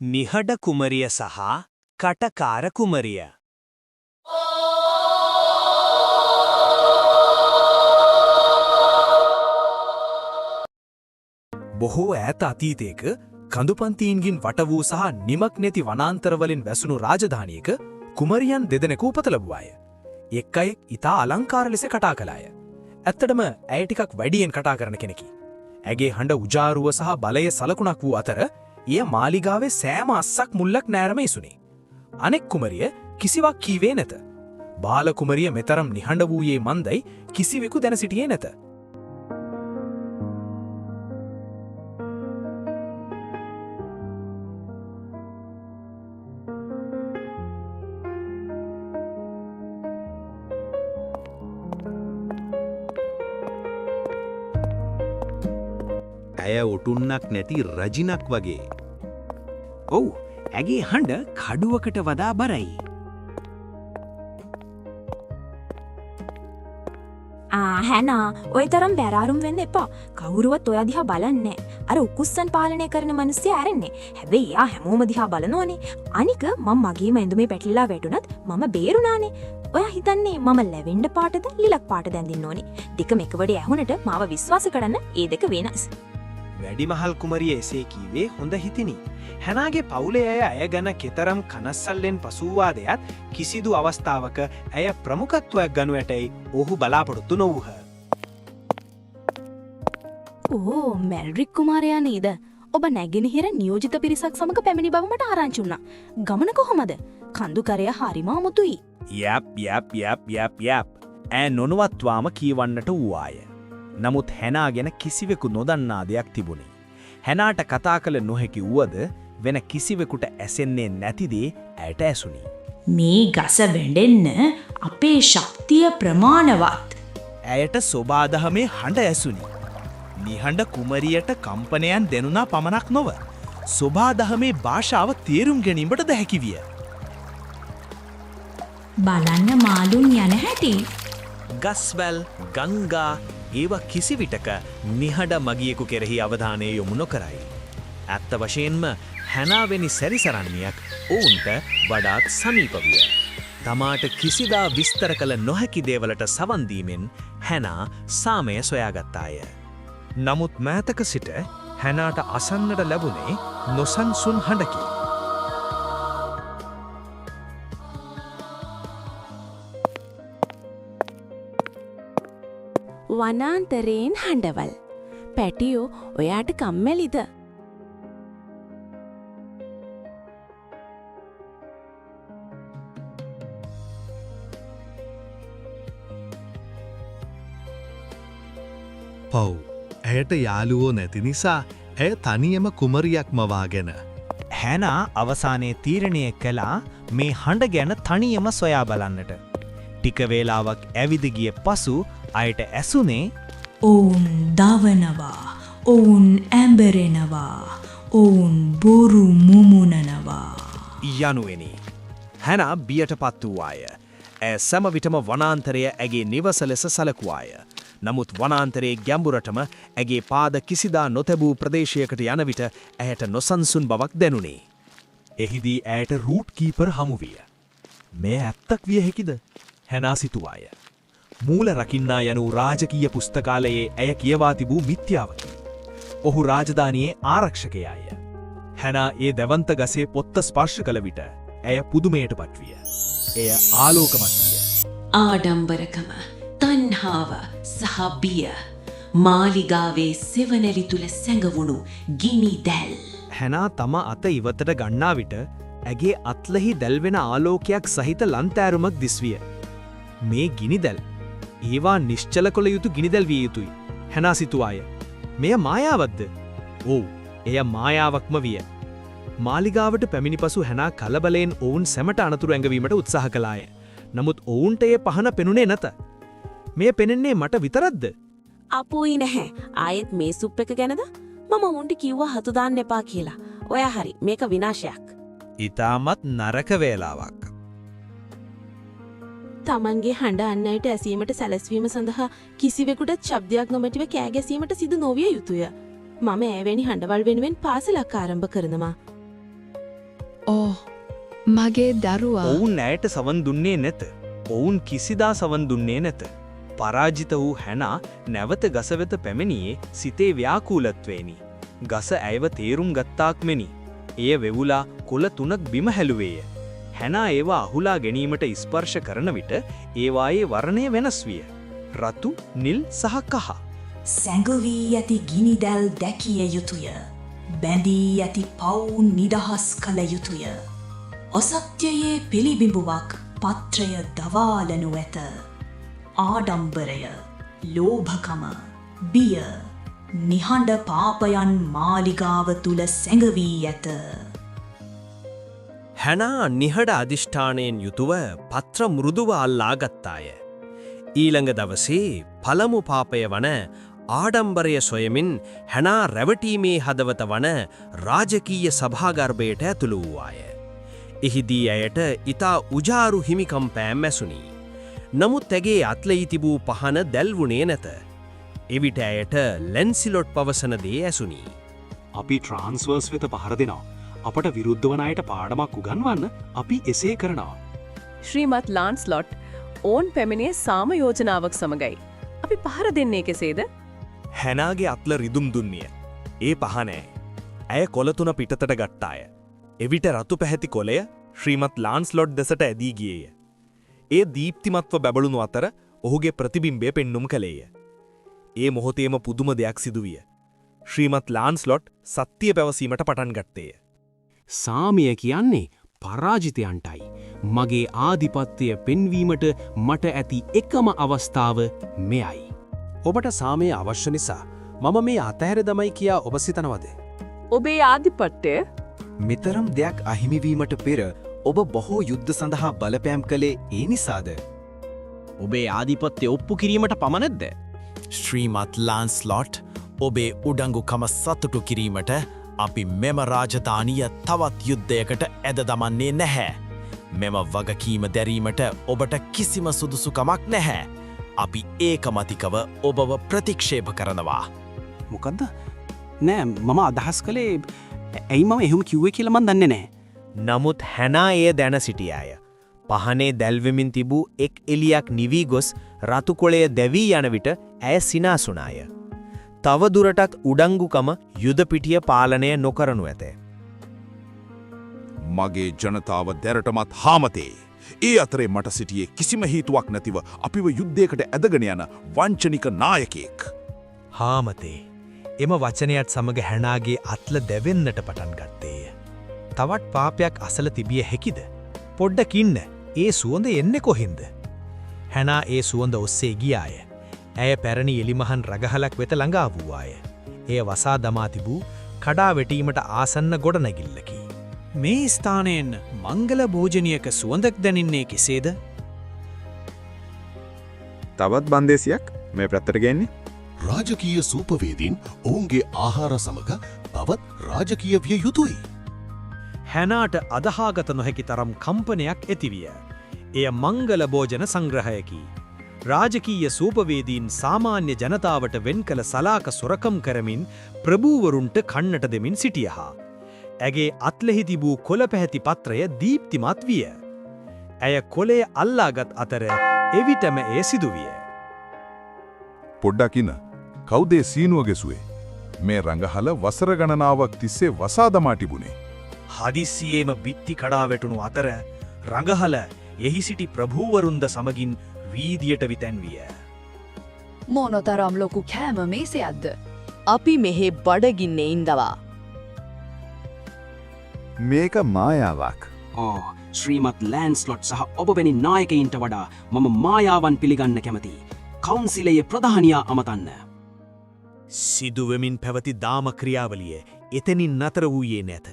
නිහඬ කුමරිය සහ කටකාර කුමරිය. බොහෝ ඈත අතීතයක කඳුපන්තීන්ගින් වට වූ සහ නිමක් නැති වනාන්තරවලින් වැසුණු රාජධානියක කුමරියන් දෙදෙනෙකු උපත ලැබුවාය. එක් අයෙක් ඉතා අලංකාර ලෙස කතා කළාය. ඇත්තටම ඇය ටිකක් වැඩියෙන් කතා කරන කෙනෙකි. ඇගේ හඬ උජාරුව සහ බලය සලකුණක් වූ අතර එය මාලිගාවේ සෑම අස්සක් මුල්ලක් නෑරම ඉසුනේ. අනෙක් කුමරිය කිසිවක් කීවේ නැත. බාල කුමරිය මෙතරම් නිහඬ වූයේ මන්දයි කිසිවෙකු දැන සිටියේ නැත. ඇය ඔටුන්නක් නැති රජිනක් වගේ. ඔව්, ඇගේ හඬ කඩුවකට වඩා බරයි. හැනා ඔය තරම් බැරාරුම් වෙන්න එපා. කවුරුවත් ඔය දිහා බලන්නේ අර උකුස්සන් පාලනය කරන මිනිස්සු ඇරෙන්නේ. හැබැයි එයා හැමෝම දිහා බලනෝනේ. අනික මම මගේම ඇඳුමේ පැටලිලා වැටුණත් මම බේරුණානේ. ඔයා හිතන්නේ මම ලැවෙන්ඩ පාටද ලිලක් පාටද ඇඳින්න ඕනේ? දෙකම එකවඩේ ඇහුනට මාව විශ්වාස කරන්න ඒ දෙක වෙනස්. වැඩිමහල් කුමරිය එසේ කීවේ හොඳ හිතිනි. හැනාගේ පවුලේ අය ගැන කෙතරම් කනස්සල්ලෙන් පසුවා දෙයත් කිසිදු අවස්ථාවක ඇය ප්‍රමුඛත්වයක් ගනු ඇතැයි ඔහු බලාපොරොත්තු නොවූහ. ඕ මැල්රික් කුමාරයා නේද? ඔබ නැගෙනහිර නියෝජිත පිරිසක් සමග පැමිණි බව මට ආරංචි වුණා. ගමන කොහොමද? කඳුකරය හරිම අමුතුයි. යප්. ඈ නොනවත්වාම කීවන්නට වූවාය. නමුත් හැනා ගැන කිසිවෙකු නොදන්නා දෙයක් තිබුණේ. හැනාට කතා කළ නොහැකි වුවද වෙන කිසිවෙකුට ඇසෙන්නේ නැතිදේ ඇයට ඇසුනි. මේ ගස වැඩෙන්න අපේ ශක්තිය ප්‍රමාණවත්. ඇයට සොබාදහමේ හඬ ඇසුනි. නිහඬ කුමරියට කම්පනයන් දෙනුනා පමණක් නොව. සොබාදහමේ භාෂාව තේරුම් ගැනීමට දැහැකි විය. බලන්න මාළුන් යන හැටි. ගස්වැල් ගංගා ඒවා කිසිවිටක නිහඬ මගියෙකු කෙරෙහි අවධානය යොමු නොකරයි. ඇත්ත වශයෙන්ම හැනාවෙනි සැරිසරන්නියක් ඔවුන්ට වඩාත් සමීප විය. තමාට කිසිදා විස්තර කළ නොහැකි දේවලට සවන්දීමෙන් හැනා සාමය සොයාගත්තාය. නමුත් මෑතක සිට හැනාට අසන්නට ලැබුණේ නොසන්සුන් හඬකි. වනාන්තරයෙන් හඬවල්. පැටියෝ ඔයාට කම්මැලිද? පව්. ඇයට යාළුවෝ නැති නිසා ඇය තනියම කුමරියක් මවාගෙන. හැනා අවසානයේ තීරණය කළා මේ හඬ ගැන තනියම සොයා බලන්නට. ටික වේලාවක් ඇවිද ගිය පසු අයට ඇසුනේ ඔවුන් දවනවා, ඔවුන් ඇඹරෙනවා, ඔවුන් බොරු මුමුණනවා යනුවෙනි. හැනා බියට පත් වූවාය. ඇය සැම විටම වනාන්තරය ඇගේ නිවස ලෙස සැලකුවාය. නමුත් වනාන්තරයේ ගැඹුරටම ඇගේ පාද කිසිදා නොතැබූ ප්‍රදේශයකට යන විට ඇයට නොසන්සුන් බවක් දැනුනේ. එහිදී ඇයට රූට් කීපර් හමු විය. මේ ඇත්තක් විය හැකිද? හැනා සිතුවාය. මූල රකින්නා යනු රාජකීය පුස්තකාලයේ ඇය කියවා තිබූ මිත්‍යාවකි. ඔහු රාජධානියේ ආරක්ෂකයාය. හැනා ඒ දැවන්ත ගසේ පොත්ත ස්පර්ශ කළ විට ඇය පුදුමයට පත්විය. එය ආලෝකමත් විය. ආඩම්බරකම, තණ්හාව සහ බිය මාලිගාවේ සෙවණැලි තුල සැඟවුණු ගිනි දැල්. හැනා තම අත ඉවතට ගන්නා විට ඇගේ අත්ලෙහි දැල්වෙන ආලෝකයක් සහිත ලන්තෑරුමක් දිස්විය. මේ ගිනිදැල් ඒවා නිශ්චල කොළ යුතු ගිනිදැල් විය යුතුයි. හැනා සිතුවාය. මෙය මායාවක්ද? ඔව්, එය මායාවක්ම විය. මාලිගාවට පැමිණි පසු හැනා කලබලයෙන් ඔවුන් සැමට අනතුරු ඇඟවීමට උත්සාහ කළාය. නමුත් ඔවුන්ට ඒ පහන පෙනුනේ නැත. මෙය පෙනෙන්නේ මට විතරක්ද? අපෝයි නැහැ. ආයෙත් මේ සුප් එක ගැනද? මම උන්ට කිව්වා හතු දාන්න එපා කියලා. ඔයා හරි, මේක විනාශයක්. ඊටමත් නරක වේලාවක්. තමන්ගේ හඬ අන් අයට ඇසීමට සැලැස්වීම සඳහා කිසිවෙකුට ශබ්දයක් නොමැතිව කෑ ගැසීමට සිදු නොවිය යුතුය. මම එවැනි හඬවල් වෙනුවෙන් පාසලක් ආරම්භ කරනවා. ඕ මගේ දරුවා ඔවුන් ඇයට සවන් දුන්නේ නැත. ඔවුන් කිසිදා සවන් දුන්නේ නැත. පරාජිත වූ හැනා නැවත ගස වෙත පැමිණියේ සිතේ ව්‍යාකූලත්වේනි. ගස ඇයව තේරුම් ගත්තාක් මෙනි. එය වෙවුලා කොළ 3ක් බිම හැලුවේය. හැනා ඒවා අහුලා ගැනීමට ස්පර්ශ කරන විට ඒවායේ වර්ණය වෙනස් විය. රතු, නිල් සහ කහ. සැඟවී ඇති ගිනිදැල් දැකිය යුතුය. බැඳී ඇති පවුන් නිදහස් කළ යුතුය. අසත්‍යයේ පිළිබිඹුවක් පත්‍රය දවාලනු ඇත. ආඩම්බරය, ලෝභකම, බිය, නිහඬ පාපයන් මාලිගාව තුල සැඟවී ඇත. හැනා නිහඬ අධිෂ්ඨානයෙන් යුතුව පත්‍ර මෘදුව අල්ලා ගත්තාය. ඊළඟ දවසේ පළමු පාපය වන ආඩම්බරය සොයමින් හැනා රැවටීමේ හදවත වන රාජකීය සභාගර්භයට ඇතුළු වූවාය. එහිදී ඇයට ඊතා උජාරු හිමිකම් පෑම් ඇසුනි. නමුත් ඇගේ අත්ලෙහි තිබූ පහන දැල්වුණේ නැත. එවිට ඇයට ලැන්සිලොට් පවසන දේ ඇසුනි. අපි ට්‍රාන්ස්වර්ස් වෙත පහර දෙනවා. අපට විරුද්ධ වන අයට පාඩමක් උගන්වන්න අපි එසේ කරනවා. ශ්‍රීමත් ලාන්ස්ලොට් ඕන් පැමිණියේ සාම යෝජනාවක් සමගයි. අපි පහර දෙන්නේ කෙසේද? හැනාගේ අත්ල රිදුම් දුන්නිය. ඒ පහනෑ. ඇය කොළ 3 පිටතට ගට්ටාය. එවිට රතු පැහැති කොළය ශ්‍රීමත් ලාන්ස්ලොට් දෙසට ඇදී ගියේය. ඒ දීප්තිමත්ව බැබළුණු අතර ඔහුගේ ප්‍රතිබිම්බය පෙන්නුම් කළේය. ඒ මොහොතේම පුදුම දෙයක් සිදුවිය. ශ්‍රීමත් ලාන්ස්ලොට් සත්‍යය පැවසීමට පටන් ගත්තේය. සාමය කියන්නේ පරාජිතයන්ටයි. මගේ ආධිපත්‍යය පෙන්වීමට මට ඇති එකම අවස්ථාව මෙයයි. ඔබට සාමය අවශ්‍ය නිසා මම මේ අතහැර දමයි කියා ඔබ සිතනවද? ඔබේ ආධිපත්‍යය මෙතරම් දෙයක් අහිමිවීමට පෙර ඔබ බොහෝ යුද්ධ සඳහා බලපෑම් කළේ ඒ නිසාද? ඔබේ ආධිපත්‍ය ඔප්පු කිරීමට පමණක්ද? ශ්‍රීමත් ලාන්ස්ලොට්, ඔබේ උඩඟුකම සතුටු කිරීමට අපි මෙම රාජධානිය තවත් යුද්ධයකට ඇද දමන්නේ නැහැ. මෙම වගකීම දැරීමට ඔබට කිසිම සුදුසුකමක් නැහැ. අපි ඒකමතිකව ඔබව ප්‍රතික්ෂේප කරනවා. මොකද්ද? නෑ මම අදහස් කළේ ඇයි මම එහෙම කිව්වේ කියලා මන් දන්නේ නැහැ. නමුත් හැනා එය දැන සිටියාය. පහනේ දැල්වෙමින් තිබූ එක් එලියක් නිවී ගොස් රතු කොළය දැවී යන විට ඇය සිනාසුනාය. තව දුරටත් උඩංගුකම යුද පිටිය පාලනය නොකරනු ඇත. මගේ ජනතාව දැරටමත් හාමතේ. ඒ අතරේ මට සිටියේ කිසිම හේතුවක් නැතිව අපිව යුද්ධයකට ඇදගෙන යන වංචනික නායකයෙක්. හාමතේ. එම වචනයත් සමග හැනාගේ අත්ල දැවෙන්නට පටන් ගත්තේය. තවත් පාපයක් අසල තිබිය හැකිද? පොඩ්ඩකින්න ඒ සුවඳ එන්නේ කොහින්ද? හැනා ඒ සුවඳ ඔස්සේ ගියාය. ඇය පැරණි එලිමහන් රගහලක් වෙත ළඟා වූවාය. එය වසා දමා තිබූ කඩා වැටීමට ආසන්න ගොඩනැගිල්ලකි. මේ ස්ථානයෙන් මංගල භෝජනයක සුවඳක් දැනින්නේ කෙසේද? තවත් බන්දේසියක් මේ පැත්තට ගෙන්නේ. රාජකීය සූපවේදීන් ඔවුන්ගේ ආහාර සමග තවත් රාජකීය විය යුතුයි. හැනාට අදහාගත නොහැකි තරම් කම්පනයක් ඇතිවිය. එය මංගල භෝජන සංග්‍රහයකි. රාජකීය සූපවේදීන් සාමාන්‍ය ජනතාවට වෙන් කළ සලාක සොරකම් කරමින් ප්‍රභූවරුන්ට කන්නට දෙමින් සිටියහා. ඇගේ අත්ලෙහි තිබූ කොළ පැහැති පත්‍රය දීප්තිමත් විය. ඇය කොළය අල්ලාගත් අතර එවිටම එය සිදුවිය. පොඩ්ඩකින කවුදේ සීනුව ගෙසුවේ? මේ රඟහල වසර ගණනාවක් තිස්සේ වසා දමා තිබුණේ. හදිස්සියේම බිත්ති කඩා වැටුණු අතර රඟහල එහි සිටි ප්‍රභූවරුන්ද සමගින් වීදියට විතැන්විය. මොනතරම් ලොකු කෑම මේසයක්ද? අපි මෙහෙ බඩගින්නේ ඉඳවා. මේක මායාවක්. ශ්‍රීමත් ලෑන්ස්ලොට් සහ ඔබ වැනි නායකයින්ට වඩා මම මායාවන් පිළිගන්න කැමති. කවුන්සිලයේ ප්‍රධානියා අමතන්න. සිදුවමින් පැවති දාම ක්‍රියාවලිය එතනින් නතර වූයේ නැත.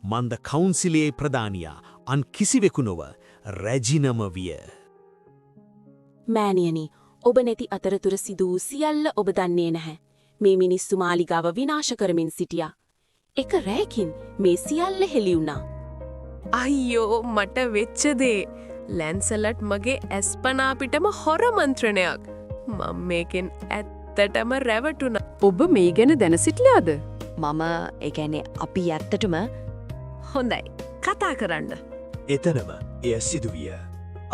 මන්ද කවුන්සිලයේ ප්‍රධානියා අන් කිසිවෙකු නොව රැජිනම විය. මෑණියනි, ඔබ නැති අතරතුර සිදු වූ සියල්ල ඔබ දන්නේ නැහැ. මේ මිනිස්සු මාලිගාව විනාශ කරමින් සිටියා. එක රැයකින් මේ සියල්ල හෙළි වුණා. අයියෝ මට වෙච්ච දේ. ලැන්සලට් මගේ ඇස්පනා පිටම හොර මන්ත්‍රණයක්. මම මේකෙන් ඇත්තටම රැවටුණා. ඔබ මේ ගැන දැන සිටියාද? මම ඒ කියන්නේ අපි ඇත්තටම හොඳයි. කතා කරන්න. එතනම එය සිදුවිය.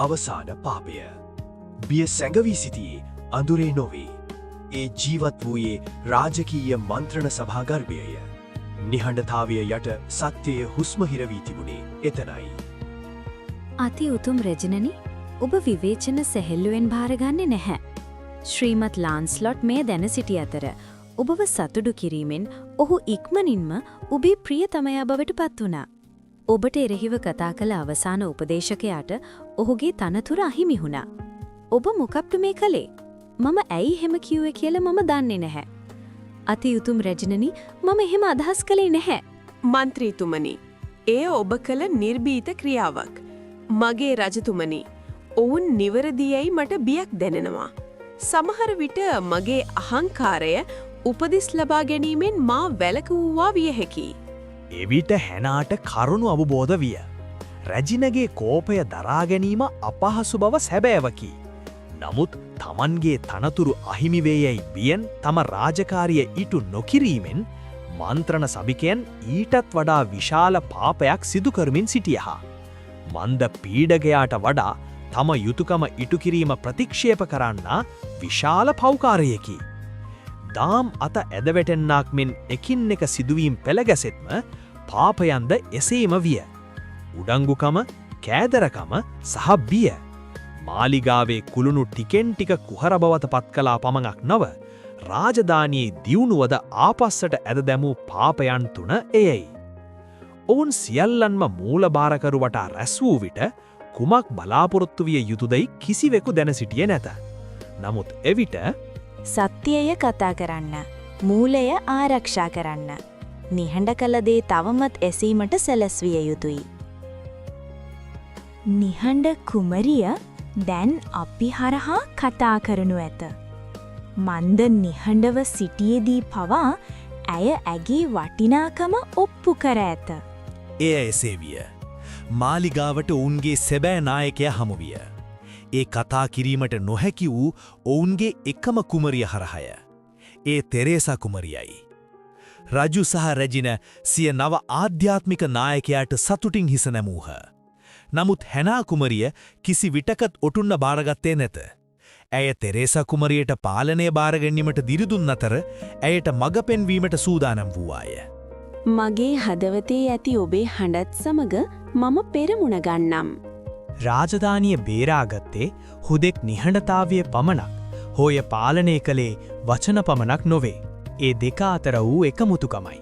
අවසාන පාපය. බිය සැඟවී සිටියේ අඳුරේ නොවේ. ඒ ජීවත් වූයේ රාජකීය මන්ත්‍රණ සභාගර්භයය. නිහඬතාවය යට සත්‍යය හුස්මහිරවී තිබුණේ එතනයි. අති උතුම් රෙජිනනි, ඔබ විවේචන සැහෙල්ලුවෙන් භාරගන්නේ නැහැ. ශ්‍රීමත් ලාන්ස්ලොට් මේ දැන සිටි අතර ඔබව සතුඩු කිරීමෙන් ඔහු ඉක්මනින්ම ඔබේ ප්‍රියතමයා බවට පත් වුණා. ඔබට එරෙහිව කතා කළ අවසාන උපදේශකයාට ඔහුගේ තනතුර අහිමි වුණා. ඔබ මොකක්ද මේ කළේ? මම ඇයි එහෙම කිව්වේ කියලා මම දන්නේ නැහැ. අති උතුම් රෙජිනනි, මම එහෙම අදහස් කළේ නැහැ. මන්ත්‍රීතුමනි, එය ඔබ කළ නිර්භීත ක්‍රියාවක්. මගේ රජතුමනි, ඔවුන් නිවැරදියයි මට බියක් දැනෙනවා. සමහර විට මගේ අහංකාරය උපදිස් ලබා ගැනීමෙන් මා වැළකූවා විය හැකියි. එවිට හැනාට කරුණු අවබෝධ විය. රැජිනගේ කෝපය දරා ගැනීම අපහසු බව සැබෑවකි. නමුත් තමන්ගේ තනතුරු අහිමිවේයයි බියෙන් තම රාජකාරිය ඉටු නොකිරීමෙන් මන්ත්‍රණ සභිකයන් ඊටත් වඩා විශාල පාපයක් සිදු කරමින් සිටියහා. මන්ද පීඩකයාට වඩා තම යුතුකම ඉටුකිරීම ප්‍රතික්ෂේප කරන්නා විශාල පෞකාරයකි. දාම් අත ඇදවැටෙන්නාක් මෙන් එකින් එක සිදුවීම් පෙළගැසෙත්ම පාපයන්ද එසේම විය. උඩංගුකම, කෑදරකම සහ බිය. මාලිගාවේ කුළුණු ටිකෙන් ටික කුහර බවත පත් කලා පමණක් නොව, රාජධානයේ දියුණුවද ආපස්සට ඇද දැමූ පාපයන් තුන එයයි. ඔවුන් සියල්ලන්ම මූලභාරකරුවට රැස් වූ විට කුමක් බලාපොරොත්තු විය යුතුදයි කිසිවෙකු දැන සිටියේ නැත. නමුත් එවිට සත්‍යය කතා කරන්න, මූලය ආරක්ෂා කරන්න, නිහඬ කළ දේ තවමත් ඇසීමට සැලැස්විය යුතුයි. නිහඬ කුමරිය දැන් අපි හරහා කතා කරනු ඇත. මන්ද නිහඬව සිටියේදී පවා ඇය ඇගේ වටිනාකම ඔප්පු කර ඇත. එය එසේ විය. මාලිගාවට ඔවුන්ගේ සැබෑ නායකයා හමු විය. ඒ කතා කිරීමට නොහැකි වූ ඔවුන්ගේ එකම කුමරිය හරහය. ඒ තෙරේසා කුමරියයි. රජු සහ රැජින සිය නව ආධ්‍යාත්මික නායකයාට සතුටින් හිස නැමූහ. නමුත් හැනා කුමරිය කිසි විටකත් ඔටුන්න බාරගත්තේ නැත. ඇය තෙරේසා කුමරියට පාලනය බාරගැනීමට දිරිදුන් අතර ඇයට මඟ පෙන්වීමට සූදානම් වූවාය. මගේ හදවතේ ඇති ඔබේ හඬත් සමග මම පෙරමුණ ගන්නම්. රාජධානිය බේරාගත්තේ හුදෙක් නිහඬතාවය පමණක්, හෝය පාලනය කළේ වචන පමණක් නොවේ. ඒ දෙක අතර වූ එකමුතුකමයි.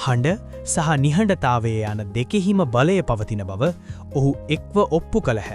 හඬ සහ නිහඬතාවය යන දෙකෙහිම බලය පවතින බව ඔහු එක්ව ඔප්පු කළහ.